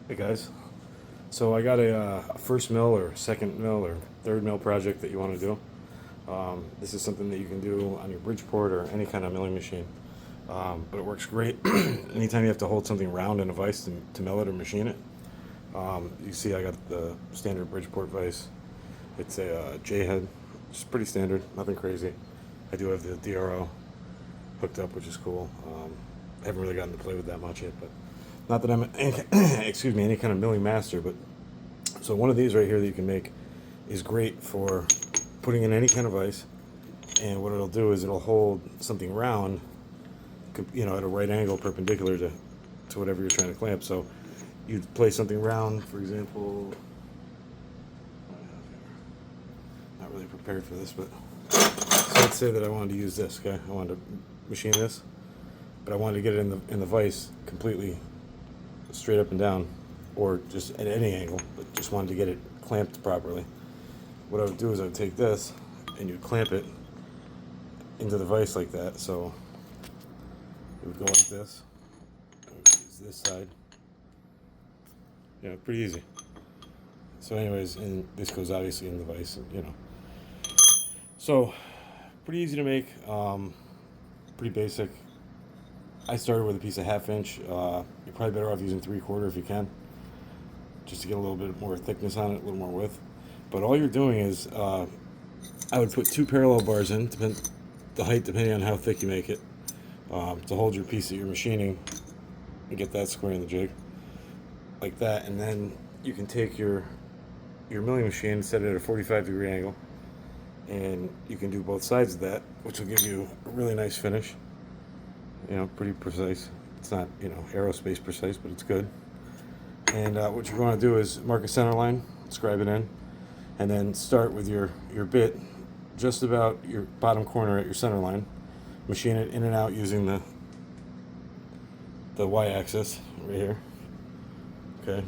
Hey guys, so I got a first mill or second mill or third mill project that you want to do. This is something that you can do on your Bridgeport or any kind of milling machine, but it works great anytime you have to hold something round in a vise to mill it or machine it. You see I got the standard Bridgeport vise. It's a J-head, just pretty standard, nothing crazy. I do have the DRO hooked up, which is cool. I haven't really gotten to play with that much yet, but not that I'm excuse me, any kind of milling master. But so one of these right here that you can make is great for putting in any kind of vise, and what it'll do is it'll hold something round, at a right angle perpendicular to whatever you're trying to clamp. So you'd place something round, for example. Not really prepared for this, but so let's say that I wanted to use this. Okay, I wanted to machine this, but I wanted to get it in the vise completely straight up and down, or just at any angle, but just wanted to get it clamped properly. What I would do is I would take this and you'd clamp it into the vise like that. So it would go like this. I would use this side. Yeah, pretty easy. So, anyways, and this goes obviously in the vise. So, pretty easy to make. Pretty basic. I started with a piece of 1/2 inch. You're probably better off using 3/4 if you can, just to get a little bit more thickness on it, a little more width. But all you're doing is, I would put 2 parallel bars in, the height depending on how thick you make it, to hold your piece that you're machining and get that square in the jig, like that. And then you can take your milling machine, set it at a 45-degree angle, and you can do both sides of that, which will give you a really nice finish. Pretty precise. It's not, aerospace precise, but it's good. And what you're going to do is mark a center line, scribe it in, and then start with your bit just about your bottom corner at your center line. Machine it in and out using the y-axis right here. Okay,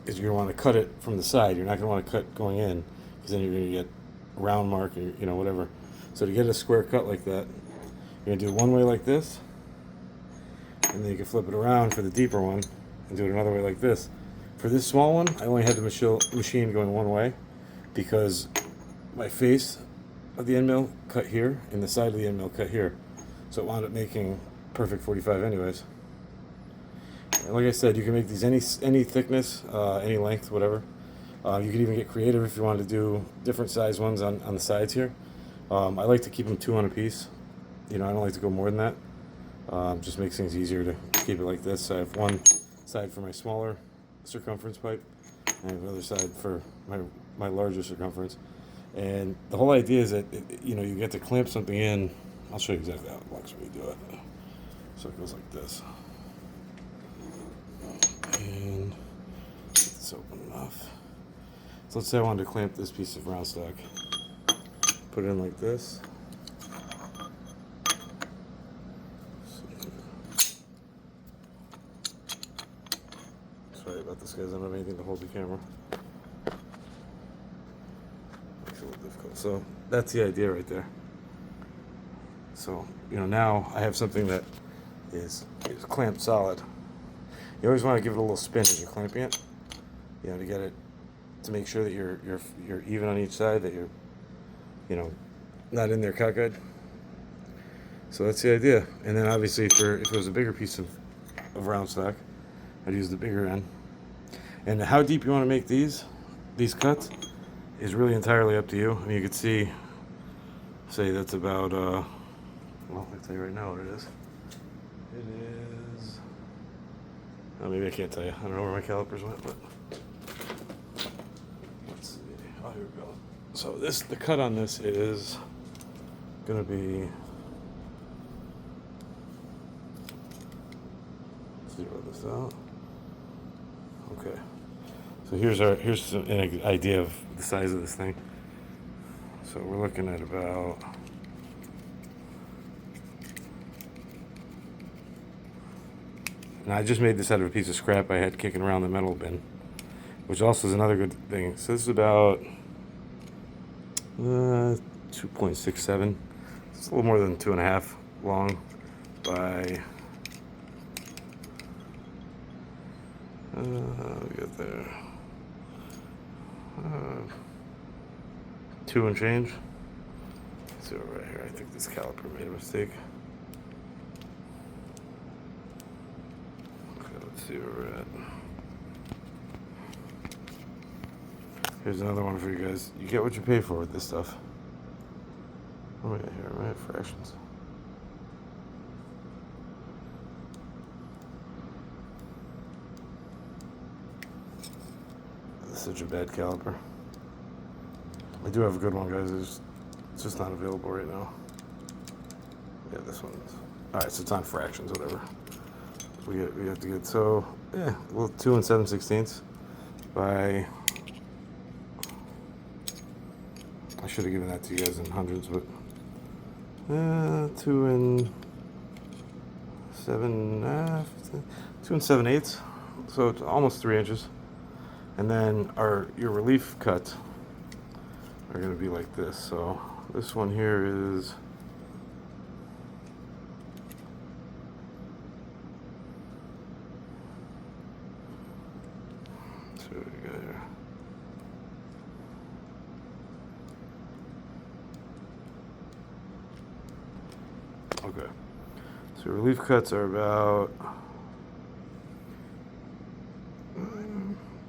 because you're going to want to cut it from the side. You're not going to want to cut going in, because then you're going to get a round mark, or whatever. So to get a square cut like that, you're going to do one way like this, and then you can flip it around for the deeper one and do it another way like this. For this small one, I only had the machine going one way, because my face of the end mill cut here and the side of the end mill cut here, so it wound up making perfect 45 anyways. And like I said, you can make these any thickness, any length, whatever. You could even get creative if you wanted to do different size ones on the sides here. I like to keep them 2 on a piece. I don't like to go more than that. Just makes things easier to keep it like this. So I have one side for my smaller circumference pipe, and I have another side for my larger circumference. And the whole idea is that you get to clamp something in. I'll show you exactly how it works when you do it. So it goes like this, and get this open enough. So let's say I wanted to clamp this piece of round stock. Put it in like this. Sorry about this, guys. I don't have anything to hold the camera. Makes it a little difficult. So that's the idea right there. So now I have something that is clamped solid. You always want to give it a little spin as you're clamping it. To get it to make sure that you're even on each side, that you're not in there cockeyed. So that's the idea. And then obviously if it was a bigger piece of round stock, I'd use the bigger end. And how deep you want to make these cuts is really entirely up to you. I mean, you could say that's about, well, I'll tell you right now what it is. It is, oh, maybe I can't tell you. I don't know where my calipers went, but let's see. Oh, here we go. So the cut on this is going to be, let's zero this out. Okay. So here's an idea of the size of this thing. So we're looking at about, and I just made this out of a piece of scrap I had kicking around the metal bin, which also is another good thing. So this is about 2.67. It's a little more than 2.5 long by We got there. 2 and change. Let's see what right here. I think this caliper made a mistake. Okay, let's see where we're at. Here's another one for you guys. You get what you pay for with this stuff. What am I at here? Am I at fractions? This is such a bad caliper. I do have a good one, guys. It's just not available right now. Yeah, this one's. Alright, so it's on fractions, whatever. We have to get, so, yeah, well, 2 and 7/16 by. I should have given that to you guys in hundreds, but 2 and 7, 2 and 7/8, so it's almost 3 inches. And then your relief cuts are going to be like this. So this one here is let's see what we got here. Okay, so relief cuts are about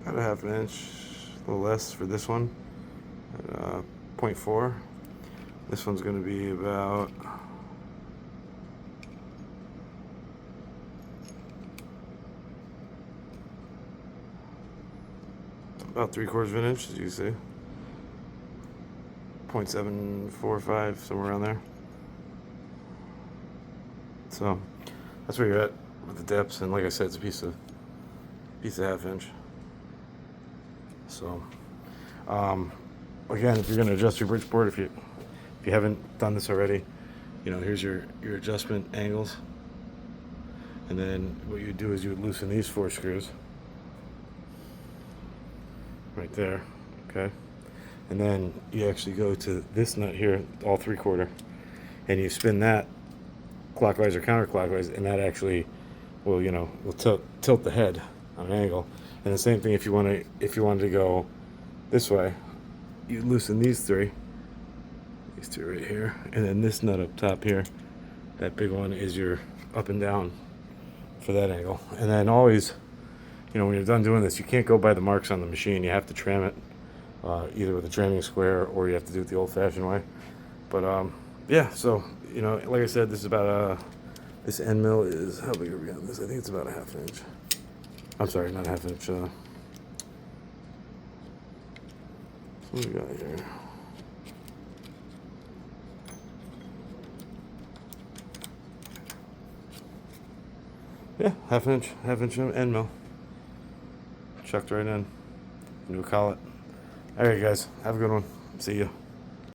a half an inch, a little less for this one, at 0.4. This one's going to be about about 3/4 of an inch, as you see, 0.745, somewhere around there. So that's where you're at with the depths, and like I said, it's a piece of half inch. So again, if you're going to adjust your Bridgeport, if you haven't done this already, here's your adjustment angles, and then what you do is you would loosen these 4 screws right there, okay, and then you actually go to this nut here, all 3/4, and you spin that clockwise or counterclockwise, and that actually will tilt the head on an angle. And the same thing if you wanted to go this way, you loosen these two right here, and then this nut up top here, that big one, is your up and down for that angle. And then always, when you're done doing this, you can't go by the marks on the machine. You have to tram it, either with a tramming square or you have to do it the old-fashioned way. But yeah, so like I said, this is about this end mill is, how big are we on this? I think it's about a half inch. I'm sorry, not a half inch. What do we got here? Yeah, half inch end mill. Chucked right in. New collet. All right, guys, have a good one. See you.